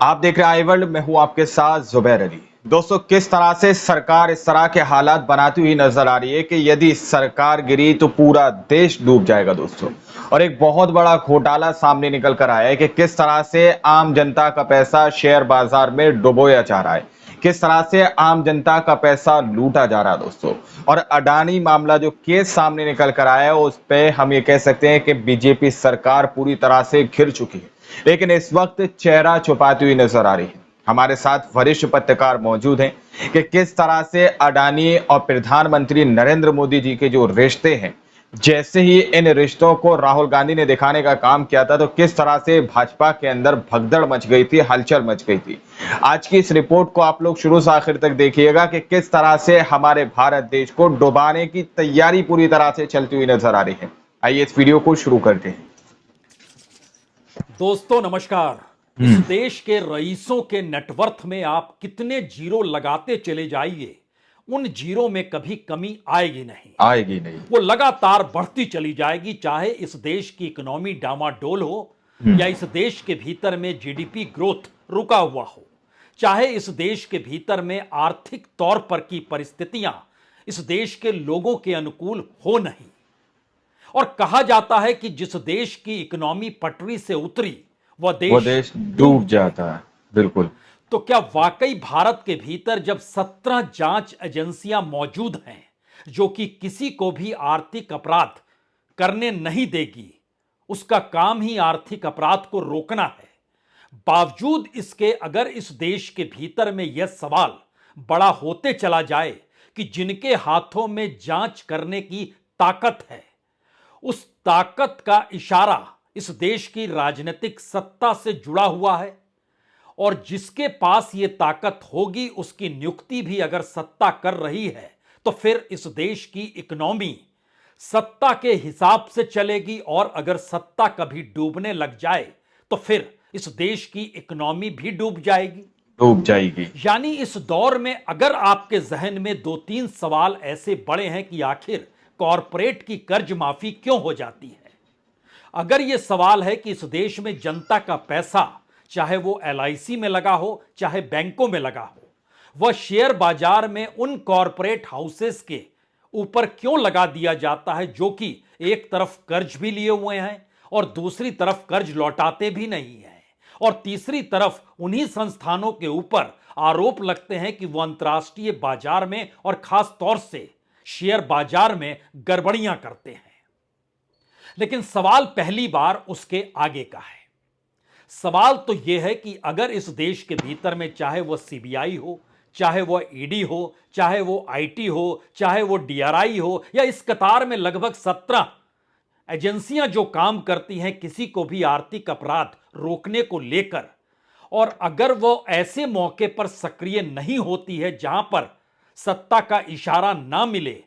आप देख रहे हैं आई वर्ल्ड। मैं हूं आपके साथ जुबैर अली। दोस्तों, किस तरह से सरकार इस तरह के हालात बनाती हुई नजर आ रही है कि यदि सरकार गिरी तो पूरा देश डूब जाएगा दोस्तों। और एक बहुत बड़ा घोटाला सामने निकल कर आया है कि किस तरह से आम जनता का पैसा शेयर बाजार में डुबोया जा रहा है, किस तरह से आम जनता का पैसा लूटा जा रहा है दोस्तों। और अडानी मामला जो केस सामने निकल कर आया है, उस पे हम ये कह सकते हैं कि बीजेपी सरकार पूरी तरह से घिर चुकी है, लेकिन इस वक्त चेहरा छुपाती हुई नजर आ रही है। हमारे साथ वरिष्ठ पत्रकार मौजूद हैं कि किस तरह से अडानी और प्रधानमंत्री नरेंद्र मोदी जी के जो रिश्ते हैं, जैसे ही इन रिश्तों को राहुल गांधी ने दिखाने का काम किया था तो किस तरह से भाजपा के अंदर भगदड़ मच गई थी, हलचल मच गई थी। आज की इस रिपोर्ट को आप लोग शुरू से आखिर तक देखिएगा कि किस तरह से हमारे भारत देश को डुबाने की तैयारी पूरी तरह से चलती हुई नजर आ रही है। आइए इस वीडियो को शुरू करते हैं। दोस्तों नमस्कार। इस देश के रईसों के नेटवर्थ में आप कितने जीरो लगाते चले जाइए, उन जीरो में कभी कमी आएगी नहीं। वो लगातार बढ़ती चली जाएगी, चाहे इस देश की इकोनॉमी डामाडोल हो या इस देश के भीतर में जीडीपी ग्रोथ रुका हुआ हो, चाहे इस देश के भीतर में आर्थिक तौर पर की परिस्थितियां इस देश के लोगों के अनुकूल हो नहीं। और कहा जाता है कि जिस देश की इकोनॉमी पटरी से उतरी वह देश डूब जाता है। बिल्कुल। तो क्या वाकई भारत के भीतर जब 17 जांच एजेंसियां मौजूद हैं जो कि किसी को भी आर्थिक अपराध करने नहीं देगी, उसका काम ही आर्थिक अपराध को रोकना है, बावजूद इसके अगर इस देश के भीतर में यह सवाल बड़ा होते चला जाए कि जिनके हाथों में जांच करने की ताकत है, उस ताकत का इशारा इस देश की राजनीतिक सत्ता से जुड़ा हुआ है, और जिसके पास ये ताकत होगी उसकी नियुक्ति भी अगर सत्ता कर रही है तो फिर इस देश की इकोनॉमी सत्ता के हिसाब से चलेगी, और अगर सत्ता कभी डूबने लग जाए तो फिर इस देश की इकोनॉमी भी डूब जाएगी। यानी इस दौर में अगर आपके जहन में दो तीन सवाल ऐसे बड़े हैं कि आखिर कॉरपोरेट की कर्ज माफी क्यों हो जाती है, अगर यह सवाल है कि इस देश में जनता का पैसा चाहे वो एलआईसी में लगा हो चाहे बैंकों में लगा हो, वह शेयर बाजार में उन कॉरपोरेट हाउसेस के ऊपर क्यों लगा दिया जाता है जो कि एक तरफ कर्ज भी लिए हुए हैं और दूसरी तरफ कर्ज लौटाते भी नहीं हैं, और तीसरी तरफ उन्हीं संस्थानों के ऊपर आरोप लगते हैं कि वह अंतर्राष्ट्रीय बाजार में और खास तौर से शेयर बाजार में गड़बड़ियां करते हैं। लेकिन सवाल पहली बार उसके आगे का है। सवाल तो यह है कि अगर इस देश के भीतर में चाहे वह सीबीआई हो, चाहे वह ईडी हो, चाहे वो आईटी हो, चाहे वो डीआरआई हो, या इस कतार में लगभग 17 एजेंसियां जो काम करती हैं किसी को भी आर्थिक अपराध रोकने को लेकर, और अगर वो ऐसे मौके पर सक्रिय नहीं होती है जहां पर सत्ता का इशारा ना मिले,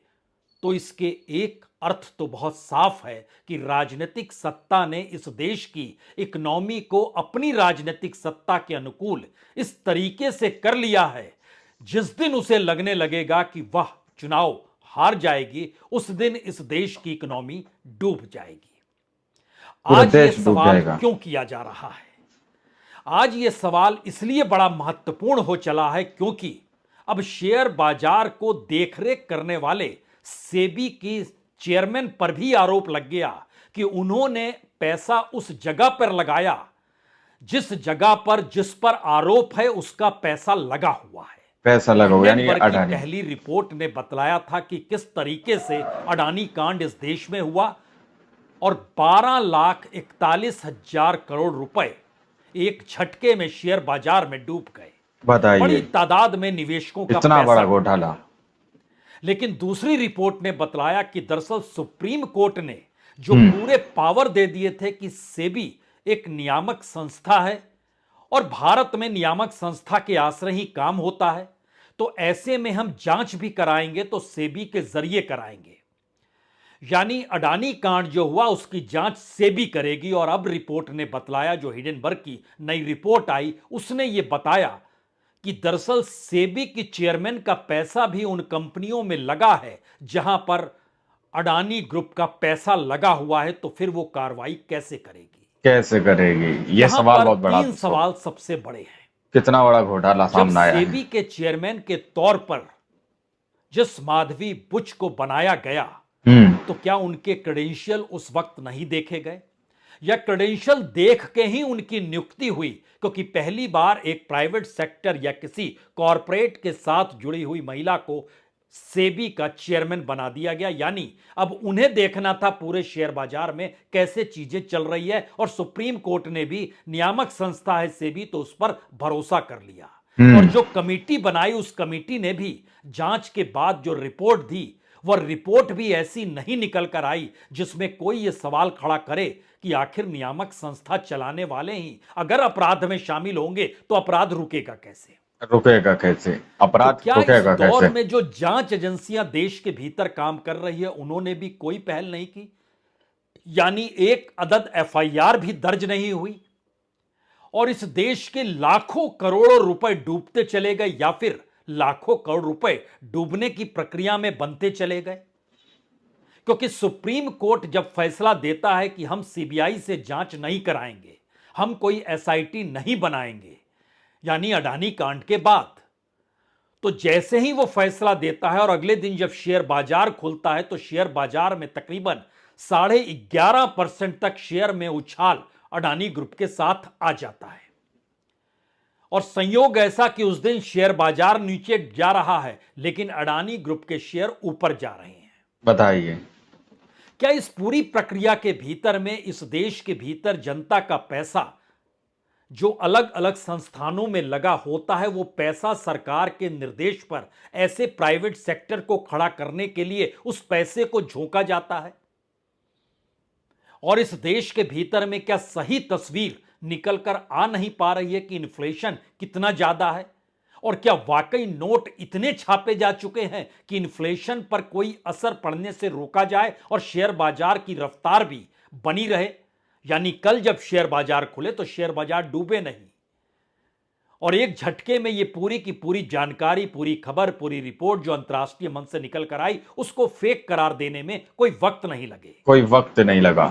तो इसके एक अर्थ तो बहुत साफ है कि राजनीतिक सत्ता ने इस देश की इकोनॉमी को अपनी राजनीतिक सत्ता के अनुकूल इस तरीके से कर लिया है, जिस दिन उसे लगने लगेगा कि वह चुनाव हार जाएगी, उस दिन इस देश की इकोनॉमी डूब जाएगी। आज यह सवाल क्यों किया जा रहा है? आज यह सवाल इसलिए बड़ा महत्वपूर्ण हो चला है क्योंकि अब शेयर बाजार को देखरेख करने वाले सेबी की चेयरमैन पर भी आरोप लग गया कि उन्होंने पैसा उस जगह पर लगाया जिस जगह पर जिस पर आरोप है उसका पैसा लगा हुआ है। यानी अडानी पहली रिपोर्ट ने बतलाया था कि किस तरीके से अडानी कांड इस देश में हुआ, और 12,41,000 करोड़ रुपए एक झटके में शेयर बाजार में डूब गए। बड़ी तादाद में निवेशकों का इतना बड़ा घोटाला। लेकिन दूसरी रिपोर्ट ने बतलाया कि दरअसल सुप्रीम कोर्ट ने जो पूरे पावर दे दिए थे कि सेबी एक नियामक संस्था है और भारत में नियामक संस्था के आश्रय ही काम होता है, तो ऐसे में हम जांच भी कराएंगे तो सेबी के जरिए कराएंगे। यानी अडानी कांड जो हुआ उसकी जांच सेबी करेगी। और अब रिपोर्ट ने बतलाया, जो हिडेनबर्ग की नई रिपोर्ट आई उसने ये बताया कि दरअसल सेबी की चेयरमैन का पैसा भी उन कंपनियों में लगा है जहां पर अडानी ग्रुप का पैसा लगा हुआ है, तो फिर वो कार्रवाई कैसे करेगी? यह सवाल बहुत बड़ा। 3 सवाल सबसे बड़े हैं। कितना बड़ा घोटाला जब सामने आया है। सेबी के चेयरमैन के तौर पर जिस माधवी बुच को बनाया गया, तो क्या उनके क्रेडेंशियल उस वक्त नहीं देखे गए, या क्रेडेंशियल देख के ही उनकी नियुक्ति हुई? क्योंकि पहली बार एक प्राइवेट सेक्टर या किसी कॉरपोरेट के साथ जुड़ी हुई महिला को सेबी का चेयरमैन बना दिया गया, यानी अब उन्हें देखना था पूरे शेयर बाजार में कैसे चीजें चल रही है, और सुप्रीम कोर्ट ने भी, नियामक संस्था है सेबी, तो उस पर भरोसा कर लिया। और जो कमेटी बनाई, उस कमेटी ने भी जांच के बाद जो रिपोर्ट दी, वह रिपोर्ट भी ऐसी नहीं निकल कर आई जिसमें कोई यह सवाल खड़ा करे कि आखिर नियामक संस्था चलाने वाले ही अगर अपराध में शामिल होंगे तो अपराध रुकेगा कैसे? अपराध तो क्या रुकेगा इस दौर कैसे? में जो जांच एजेंसियां देश के भीतर काम कर रही है, उन्होंने भी कोई पहल नहीं की? यानी एक अदद एफआईआर भी दर्ज नहीं हुई, और इस देश के लाखों करोड़ों रुपए डूबते चले गए, या फिर लाखों करोड़ रुपए डूबने की प्रक्रिया में बनते चले गए। क्योंकि सुप्रीम कोर्ट जब फैसला देता है कि हम सीबीआई से जांच नहीं कराएंगे, हम कोई एसआईटी नहीं बनाएंगे, यानी अडानी कांड के बाद, तो जैसे ही वो फैसला देता है और अगले दिन जब शेयर बाजार खुलता है, तो शेयर बाजार में तकरीबन 11.5% तक शेयर में उछाल अडानी ग्रुप के साथ आ जाता है। और संयोग ऐसा कि उस दिन शेयर बाजार नीचे जा रहा है, लेकिन अडानी ग्रुप के शेयर ऊपर जा रहे हैं। बताइए, क्या इस पूरी प्रक्रिया के भीतर में, इस देश के भीतर जनता का पैसा जो अलग अलग संस्थानों में लगा होता है, वो पैसा सरकार के निर्देश पर ऐसे प्राइवेट सेक्टर को खड़ा करने के लिए उस पैसे को झोंका जाता है? और इस देश के भीतर में क्या सही तस्वीर निकल कर आ नहीं पा रही है कि इन्फ्लेशन कितना ज्यादा है, और क्या वाकई नोट इतने छापे जा चुके हैं कि इन्फ्लेशन पर कोई असर पड़ने से रोका जाए और शेयर बाजार की रफ्तार भी बनी रहे? यानी कल जब शेयर बाजार खुले तो शेयर बाजार डूबे नहीं, और एक झटके में ये पूरी की पूरी जानकारी, पूरी खबर, पूरी रिपोर्ट जो अंतर्राष्ट्रीय मंच से निकल कर आई, उसको फेक करार देने में कोई वक्त नहीं लगा।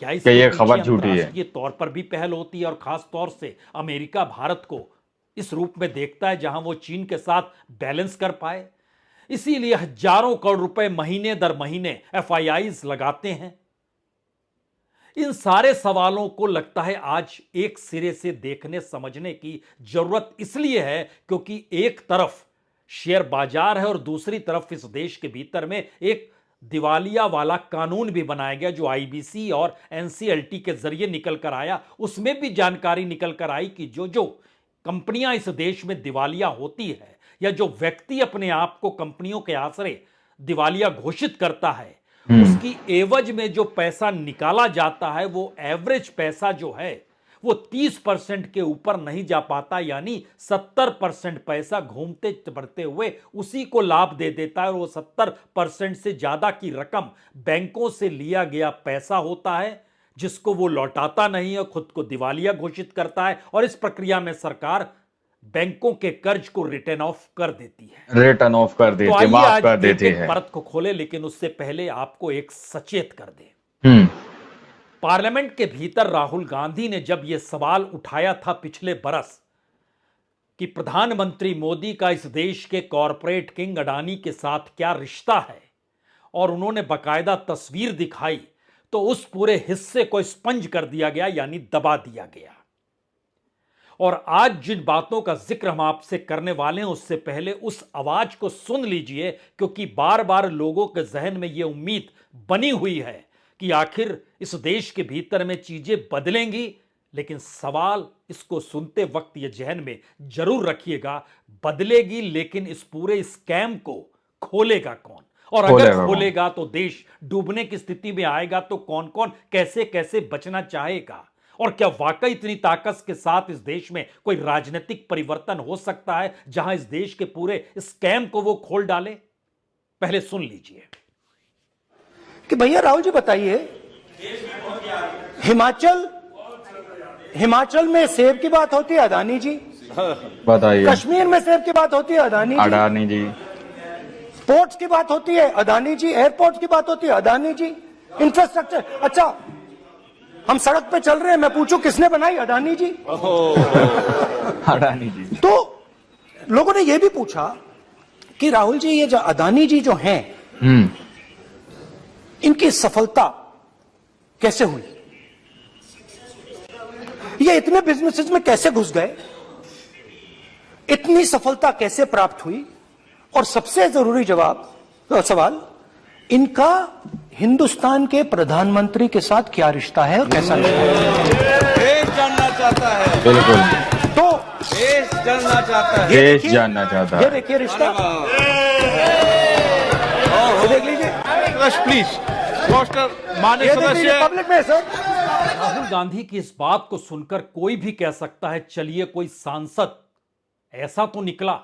क्या कि ये खबर झूठी है? अंतर्राष्ट्रीय तौर पर भी पहल होती है, और खास तौर से अमेरिका भारत को इस रूप में देखता है जहां वो चीन के साथ बैलेंस कर पाए, इसीलिए हजारों करोड़ रुपए महीने दर महीने एफआईआईज लगाते हैं। इन सारे सवालों को लगता है आज एक सिरे से देखने समझने की जरूरत इसलिए है क्योंकि एक तरफ शेयर बाजार है और दूसरी तरफ इस देश के भीतर में एक दिवालिया वाला कानून भी बनाया गया जो आईबीसी और एनसीएलटी के जरिए निकल कर आया। उसमें भी जानकारी निकल कर आई कि जो जो कंपनियां इस देश में दिवालिया होती है, या जो व्यक्ति अपने आप को कंपनियों के आश्रय दिवालिया घोषित करता है, उसकी एवज में जो पैसा निकाला जाता है, वो एवरेज पैसा जो है वो 30% के ऊपर नहीं जा पाता, यानी 70% पैसा घूमते बढ़ते हुए उसी को लाभ दे देता है, और वो 70% से ज्यादा की रकम बैंकों से लिया गया पैसा होता है, जिसको वो लौटाता नहीं है, खुद को दिवालिया घोषित करता है, और इस प्रक्रिया में सरकार बैंकों के कर्ज को रिटर्न ऑफ कर देती है, तो माफ कर देती है। परत को खोले, लेकिन उससे पहले आपको एक सचेत कर दे। पार्लियामेंट के भीतर राहुल गांधी ने जब यह सवाल उठाया था पिछले बरस कि प्रधानमंत्री मोदी का इस देश के कॉरपोरेट किंग अडानी के साथ क्या रिश्ता है, और उन्होंने बाकायदा तस्वीर दिखाई, तो उस पूरे हिस्से को स्पंज कर दिया गया, यानी दबा दिया गया। और आज जिन बातों का जिक्र हम आपसे करने वाले हैं, उससे पहले उस आवाज को सुन लीजिए, क्योंकि बार बार लोगों के जहन में यह उम्मीद बनी हुई है कि आखिर इस देश के भीतर में चीजें बदलेंगी, लेकिन सवाल इसको सुनते वक्त यह जहन में जरूर रखिएगा, बदलेगी, लेकिन इस पूरे स्कैम को खोलेगा कौन? और अगर खोलेगा तो देश डूबने की स्थिति में आएगा, तो कौन कौन कैसे कैसे बचना चाहेगा? और क्या वाकई इतनी ताकत के साथ इस देश में कोई राजनीतिक परिवर्तन हो सकता है जहां इस देश के पूरे स्कैम को वो खोल डाले? पहले सुन लीजिए कि भैया राहुल जी बताइए, हिमाचल में सेब की बात होती है अडानी जी, बताइए, कश्मीर में सेब की बात होती है अडानी जी, पोर्ट्स की बात होती है अडानी जी, एयरपोर्ट की बात होती है अडानी जी, इंफ्रास्ट्रक्चर, अच्छा हम सड़क पे चल रहे हैं, मैं पूछूं किसने बनाई? अडानी जी। अडानी जी। तो लोगों ने यह भी पूछा कि राहुल जी, ये जो अडानी जी जो हैं, इनकी सफलता कैसे हुई, ये इतने बिजनेसेस में कैसे घुस गए, इतनी सफलता कैसे प्राप्त हुई, और सबसे जरूरी सवाल, इनका हिंदुस्तान के प्रधानमंत्री के साथ क्या रिश्ता है और कैसा रिश्ता है, देश जानना चाहता है। बिल्कुल, तो देश जानना चाहता है। देश जानना चाहता ये है। देखिए रिश्ता, ये देख लीजिए, प्लीज माननीय ये देख लीजिए सदस्य, पब्लिक में सर। राहुल गांधी की इस बात को सुनकर कोई भी कह सकता है चलिए कोई सांसद ऐसा तो निकला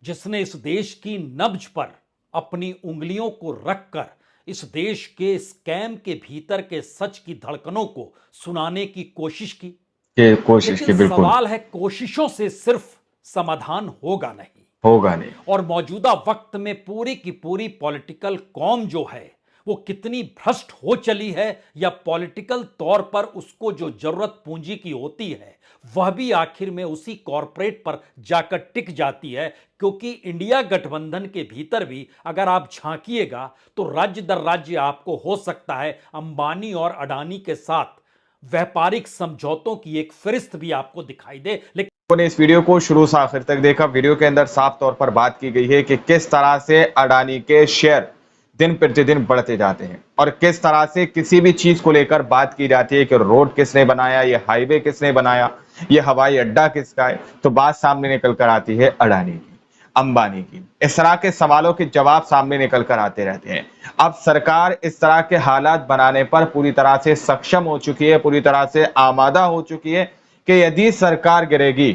जिसने इस देश की नब्ज पर अपनी उंगलियों को रखकर इस देश के स्कैम के भीतर के सच की धड़कनों को सुनाने की कोशिश की। कोशिश की, लेकिन बिल्कुल सवाल है, कोशिशों से सिर्फ समाधान होगा नहीं, होगा नहीं। और मौजूदा वक्त में पूरी की पूरी पॉलिटिकल कौम जो है वो कितनी भ्रष्ट हो चली है, या पॉलिटिकल तौर पर उसको जो जरूरत पूंजी की होती है वह भी आखिर में उसी कॉरपोरेट पर जाकर टिक जाती है। क्योंकि इंडिया गठबंधन के भीतर भी अगर आप झांकिएगा तो राज्य दर राज्य आपको हो सकता है अंबानी और अडानी के साथ व्यापारिक समझौतों की एक फहरिस्त भी आपको दिखाई दे। लेकिन ने इस वीडियो को शुरू से आखिर तक देखा। वीडियो के अंदर साफ तौर पर बात की गई है कि किस तरह से अडानी के शेयर दिन प्रतिदिन बढ़ते जाते हैं और किस तरह से किसी भी चीज को लेकर बात की जाती है कि रोड किसने बनाया, ये हाईवे किसने बनाया, ये हवाई अड्डा किसका है, तो बात सामने निकल कर आती है अडानी की, अंबानी की। इस तरह के सवालों के जवाब सामने निकल कर आते रहते हैं। अब सरकार इस तरह के हालात बनाने पर पूरी तरह से सक्षम हो चुकी है, पूरी तरह से आमादा हो चुकी है कि यदि सरकार गिरेगी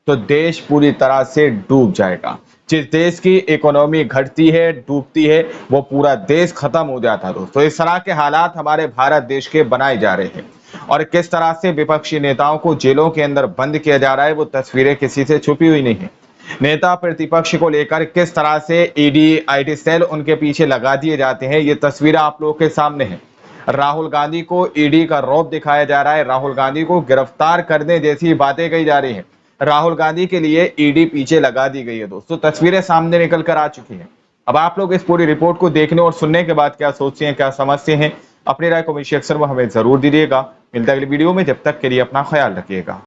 तो देश पूरी तरह से डूब जाएगा। जिस देश की इकोनॉमी घटती है, डूबती है, वो पूरा देश खत्म हो जाता है दोस्तों। इस तरह के हालात हमारे भारत देश के बनाए जा रहे हैं और किस तरह से विपक्षी नेताओं को जेलों के अंदर बंद किया जा रहा है, वो तस्वीरें किसी से छुपी हुई नहीं है। नेता प्रतिपक्ष को लेकर किस तरह से ईडी, आईटी सेल उनके पीछे लगा दिए जाते हैं, ये तस्वीरें आप लोगों के सामने है। राहुल गांधी को ईडी का रौब दिखाया जा रहा है, राहुल गांधी को गिरफ्तार करने जैसी बातें कही जा रही हैं। राहुल गांधी के लिए ईडी पीछे लगा दी गई है दोस्तों। तस्वीरें सामने निकल कर आ चुकी हैं। अब आप लोग इस पूरी रिपोर्ट को देखने और सुनने के बाद क्या सोचते हैं, क्या समझते हैं, अपनी राय कमेंट सेक्शन में हमें जरूर दीजिएगा। मिलता है अगली वीडियो में, जब तक के लिए अपना ख्याल रखिएगा।